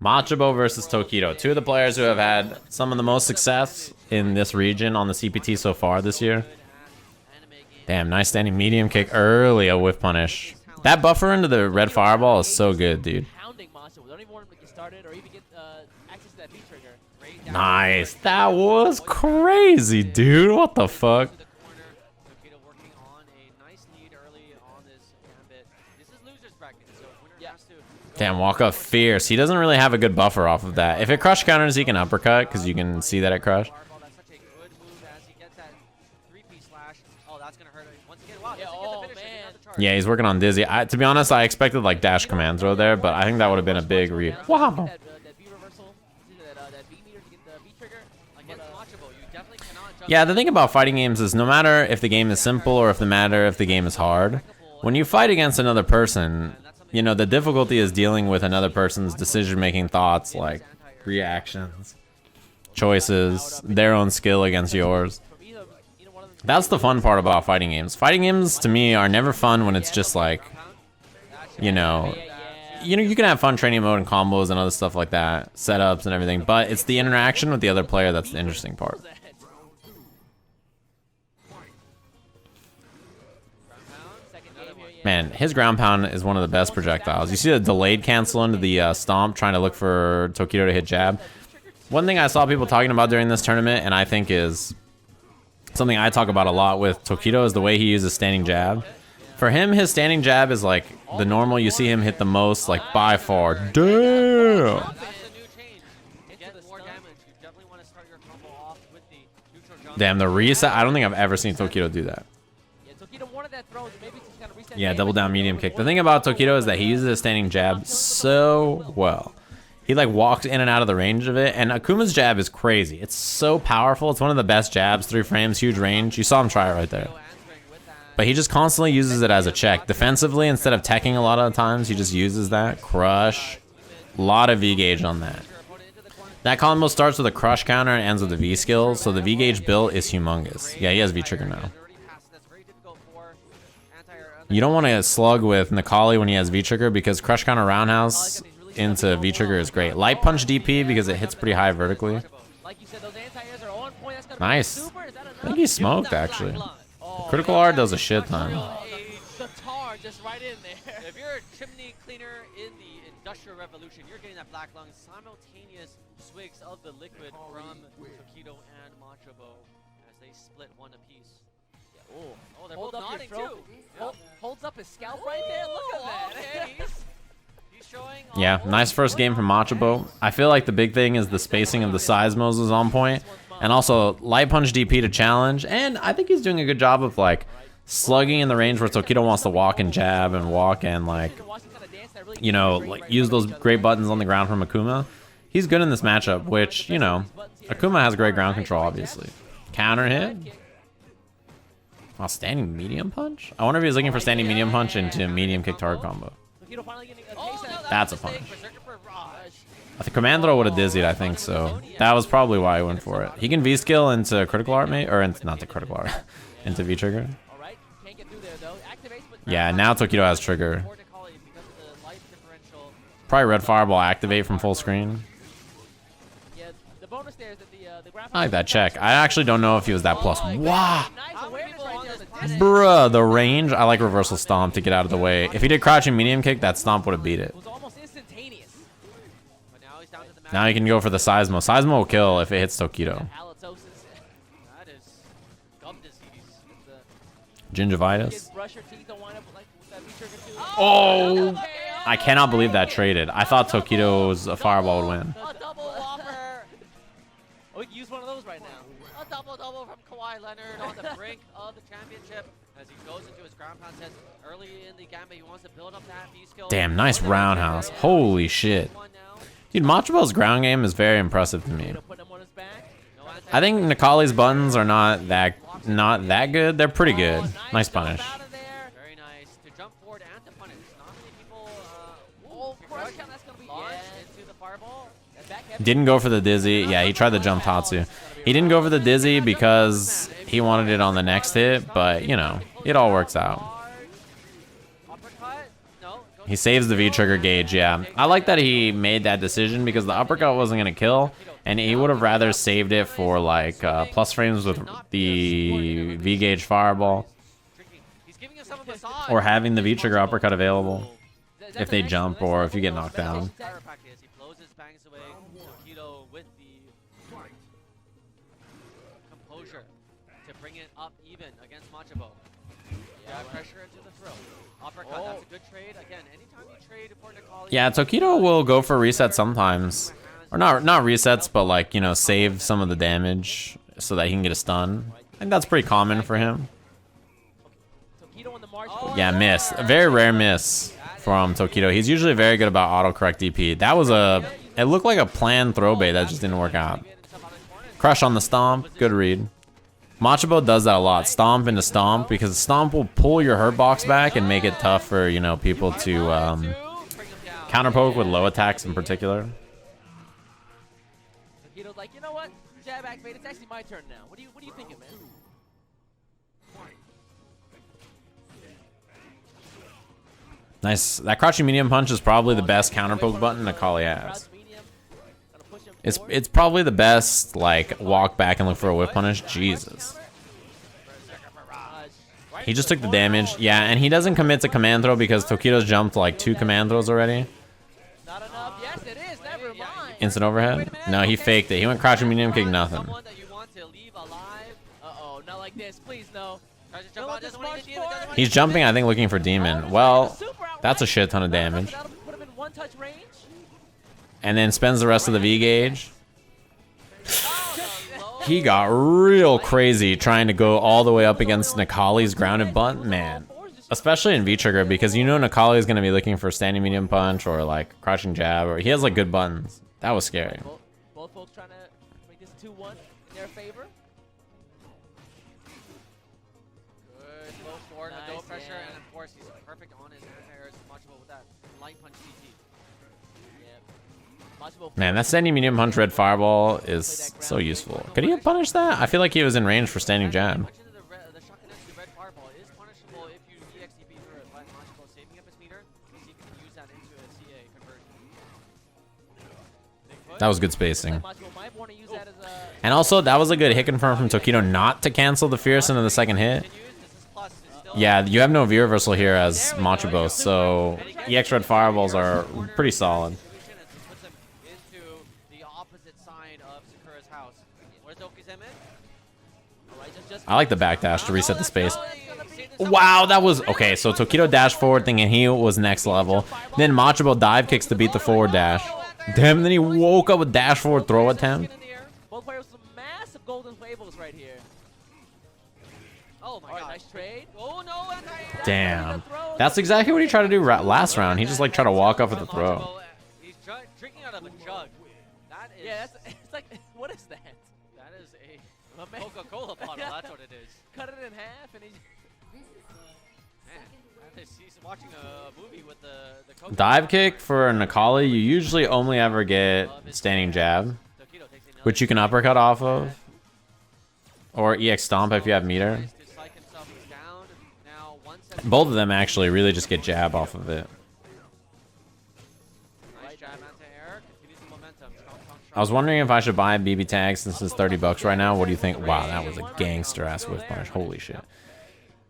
Machabo versus Tokido. Two of the players who have had some of the most success in this region on the CPT so far this year. Damn, nice standing medium kick early, a whiff punish. That buffer into the red fireball is so good, dude. Nice. That was crazy, dude. What the fuck? Damn, walk up fierce. He doesn't really have a good buffer off of that. If it crush counters, he can uppercut because you can see that it crush. Yeah, he's working on Dizzy. To be honest, I expected like dash command throw there, but I think that would have been a big read. Wow. Yeah, the thing about fighting games is no matter if the game is simple or if the game is hard, when you fight against another person, you know, the difficulty is dealing with another person's decision-making thoughts, like reactions, choices, their own skill against yours. That's the fun part about fighting games. Fighting games, to me, are never fun when it's just like, you know, you can have fun training mode and combos and other stuff like that, setups and everything, but it's the interaction with the other player that's the interesting part. Man, his ground pound is one of the best projectiles. You see the delayed cancel into the stomp, trying to look for Tokido to hit jab. One thing I saw people talking about during this tournament, and I think is something I talk about a lot with Tokido, is the way he uses standing jab. For him, his standing jab is like the normal. You see him hit the most, like by far. Damn. Damn, the reset. I don't think I've ever seen Tokido do that. Yeah, double down medium kick. The thing about Tokido is that he uses his standing jab so well. He like walks in and out of the range of it, and Akuma's jab is crazy. It's so powerful. It's one of the best jabs. 3 frames, huge range. You saw him try it right there. But he just constantly uses it as a check. Defensively, instead of teching a lot of the times, he just uses that. Crush. A lot of V-gauge on that. That combo starts with a crush counter and ends with a V skill, so the V-gauge build is humongous. Yeah, he has V-trigger now. You don't want to slug with Nakali when he has V-trigger because crush counter roundhouse into V-trigger is great. Light punch DP because it hits pretty high vertically. Nice. I think he smoked actually. Critical R does a shit ton. If you're a chimney cleaner in the Industrial Revolution, you're getting that black lung simultaneous swigs of the liquid from Tokido and Matcha Bo as they split one apiece. Yeah. Oh, they're both nodding too. Holds up his scalp right there. Look at that. Okay. He's showing. Yeah, nice first game from Matcha Bo. I feel like the big thing is the spacing of the seismos is on point, and also light punch DP to challenge. And I think he's doing a good job of like slugging in the range where Tokido wants to walk and jab and walk and like, you know, like use those great buttons on the ground from Akuma. He's good in this matchup, which, you know, Akuma has great ground control, obviously. Counter hit. Oh, standing medium punch? I wonder if he's looking for standing medium punch into medium kick target combo. That's a punch. I think command throw would have dizzied, I think so. That was probably why he went for it. He can V-skill into critical art, mate, or into, not the critical art, into V-trigger. Yeah, now Tokido has trigger. Probably red fireball activate from full screen. I like that check. I actually don't know if he was that plus. Wow. Bruh, the range. I like reversal stomp to get out of the way. If he did crouching medium kick, that stomp would have beat it. Now he can go for the Seismo. Seismo will kill if it hits Tokido. Gingivitis. Oh! I cannot believe that traded. I thought Tokido's fireball would win. We can use one of those right now. A double-double from Kawhi Leonard on the brink of the championship as he goes into his ground pound. Says early in the gambit he wants to build up that V-skill. Damn, nice roundhouse. Holy shit. Dude, Machabo's ground game is very impressive to me. I think Nakali's buttons are not that good. They're pretty good. Nice punish. Very nice. To jump forward and to punish. Not many people launched into the fireball. Didn't go for the dizzy. Yeah, he tried the jump Tatsu. He didn't go for the dizzy because he wanted it on the next hit, but you know, it all works out. He saves the V-trigger gauge, yeah. I like that he made that decision because the uppercut wasn't going to kill, and he would have rather saved it for, like, plus frames with the V-gauge fireball. Or having the V-trigger uppercut available if they jump or if you get knocked down. He blows his bangs away. Tokido with the composure to bring it up even against Machabo. Yeah, pressure into the throat. Uppercut, that's a good trade. Again, anytime you trade for Nikali. Yeah, Tokido will go for resets sometimes. Or not resets, but like, you know, save some of the damage so that he can get a stun. I think that's pretty common for him. Yeah, miss. A very rare miss from Tokido. He's usually very good about autocorrect DP. That was it looked like a planned throw bait that just didn't work out. Crush on the stomp. Good read. Machabo does that a lot. Stomp into stomp because stomp will pull your hurt box back and make it tough for, you know, people to counter poke with low attacks in particular. Tokido's like, you know what? Jab activate. It's actually my turn now. What are you thinking, man? Nice. That crouching medium punch is probably the best counter poke button Nikali has. It's probably the best, like, walk back and look for a whip punish. Jesus. He just took the damage. Yeah, and he doesn't commit to command throw because Tokido's jumped like 2 command throws already. Not enough. Yes, it is. Never mind. Instant overhead? No, he faked it. He went crouching medium kick, nothing. Uh-oh, not like this. Please, no. He's jumping, I think, looking for demon. Well, that's a shit ton of damage. And then spends the rest of the V gauge. He got real crazy trying to go all the way up against Nikali's grounded butt, man. Especially in V-trigger, because you know Nikali is going to be looking for standing medium punch or like crouching jab, or he has like good buttons. That was scary. Both folks trying to make this 2-1 in their favor. Good low forward, no pressure, and of course he's perfect on his airs. Machabo with that light punch CT. Man, that standing medium punch red fireball is so useful. Could he have punished that? I feel like he was in range for standing jab. That was good spacing. And also, that was a good hit confirm from Tokido not to cancel the Fierce into the second hit. Yeah, you have no V reversal here as Machabo, so EX red fireballs are pretty solid. I like the backdash to reset the space. Wow, that was... Okay, so Tokido dashed forward thinking he was next level. Then Machabo dive kicks to beat the forward dash. Damn, then he woke up with dash forward throw attempt. Both players with massive golden fables right here. Oh my god, nice trade. Oh no, damn. That's exactly what he tried to do last round. He just like tried to walk up with the throw. He's drinking out of a jug. That is... Yeah, it's like... What is that? That is a Coca-Cola bottle, that's what it is. Cut it in half and he... Man, he's watching a movie with the Coca-Cola. Dive kick for Nikali, you usually only ever get standing jab, which you can uppercut off of. Or EX stomp if you have meter. Both of them actually really just get jab off of it. I was wondering if I should buy a BB tag since it's 30 bucks right now. What do you think? Wow, that was a gangster ass whip punch. Holy shit.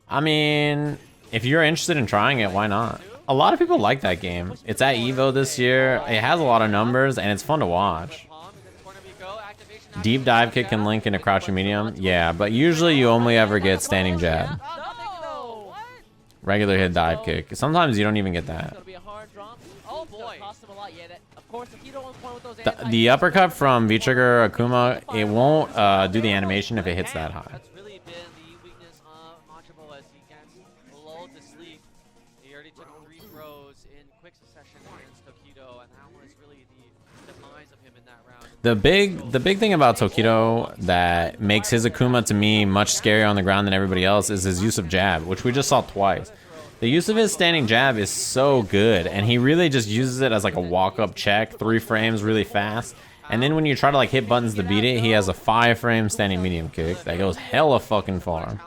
I mean, if you're interested in trying it, why not? A lot of people like that game. It's at Evo this year. It has a lot of numbers and it's fun to watch. Deep dive kick can link into crouching medium. Yeah, but usually you only ever get standing jab. Regular hit dive kick. Sometimes you don't even get that. The uppercut from V-trigger Akuma, it won't do the animation if it hits that high. That's really been the weakness of Machabo as he gets lulled to sleep. He already took 3 throws in quick succession against Tokido, and that was really the demise of him in that round. The big thing about Tokido that makes his Akuma to me much scarier on the ground than everybody else is his use of jab, which we just saw twice. The use of his standing jab is so good, and he really just uses it as like a walk-up check, 3 frames really fast. And then when you try to like hit buttons to beat it, he has a 5-frame standing medium kick that goes hella fucking far.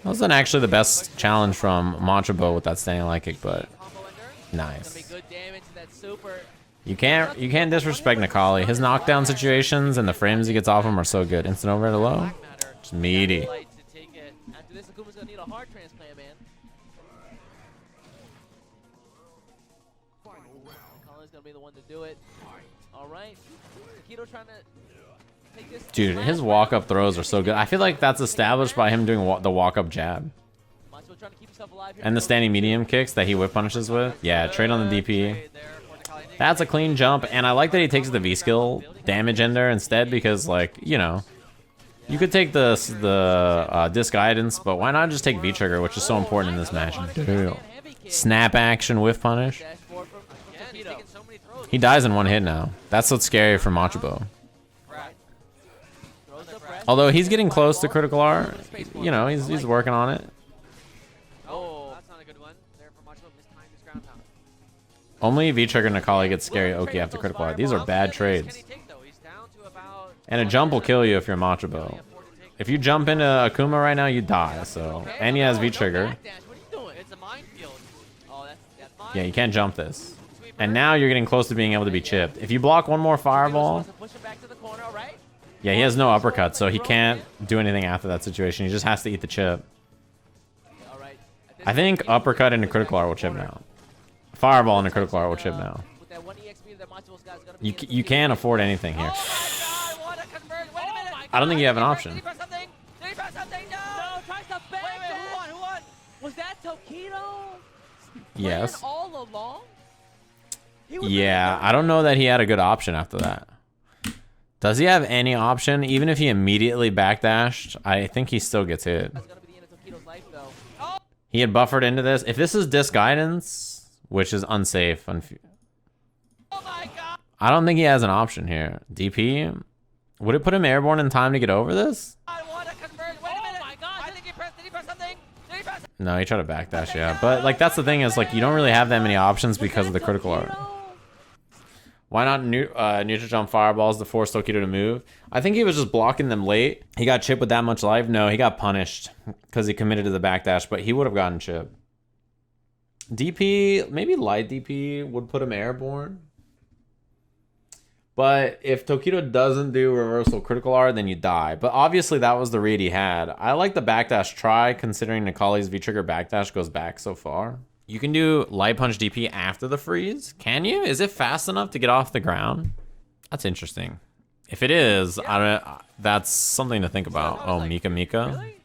Wasn't actually the best challenge from Matcha Bo with that standing light kick, but Combo ender. nice. Gonna be good damage to that super. You can't disrespect Nikali. His knockdown situations and the frames he gets off him are so good. Instant over to low. Black matter. Just meaty. Light to take it. After this, Akuma's gonna need a heart transplant, man. Colin's gonna be the one to do it. All right. Tokido trying to take this. Dude, his walk-up throws are so good. I feel like that's established by him doing the walk-up jab. Macho trying to keep himself alive here. And the standing medium kicks that he whip punishes with. Yeah, trade on the DP. Trade there for Nikali. That's a clean jump, and I like that he takes the V-skill damage ender instead because, like, you know, you could take the disc guidance, but why not just take V-trigger, which is so important in this match. Damn. Snap action whiff punish. Dashboard from Again, he's Tokido. taking so many throws. He dies in one hit now. That's what's scary for Machabo. Brad. Throws the press. Although he's getting close to critical R, you know, he's working on it. Oh, that's not a good one. There for Matcha Bo. Mistimed his ground pound. Only V-trigger Nikali gets scary Oki after critical R. These are bad trades. Can he take though? He's down to about. And a jump will kill you if you're Machabo. If you jump into Akuma right now, you die, so. And he has V-trigger. Backdash, what are you doing? It's a minefield. Oh, that's fine. Yeah, you can't jump this. And now you're getting close to being able to be chipped. If you block one more fireball, Wants to push him back to the corner, all right? yeah, he has no uppercut, so he can't do anything after that situation. He just has to eat the chip. All right. I think uppercut into critical R will chip now. Fireball into critical R will chip now. With that 1 EXP that Macho's got is gonna be You can't afford anything here. Oh my God! What a conversion! Wait a minute! I don't think you have an Did option. he press something? Did he press something? No! No, tries to back Wait, who won? Who won? Was that Tokido? Yes. Playing all along? He was Yeah, I don't know that he had a good option after that. Does he have any option? Even if he immediately backdashed, I think he still gets hit. That's gonna be the end of Tokido's life, though. Oh! He had buffered into this. If this is disc guidance, which is unsafe, Oh my God! I don't think he has an option here. DP? Would it put him airborne in time to get over this? What a conversion! Wait a minute! Oh my God! I think he pressed. Did he press something? Did he press? No, he tried to backdash, yeah. But, like, that's the thing is, like, you don't really have that many options because of the critical art. Why not neutral jump fireballs to force Tokido to move? I think he was just blocking them late. He got chipped with that much life. No, he got punished because he committed to the backdash, but he would have gotten chipped. DP, maybe light DP would put him airborne. But if Tokido doesn't do reversal critical R, then you die. But obviously that was the read he had. I like the backdash try considering Nikali's V-trigger backdash goes back so far. You can do light punch DP after the freeze. Can you? Is it fast enough to get off the ground? That's interesting. If it is, I don't. That's something to think about. Oh, Mika. Really?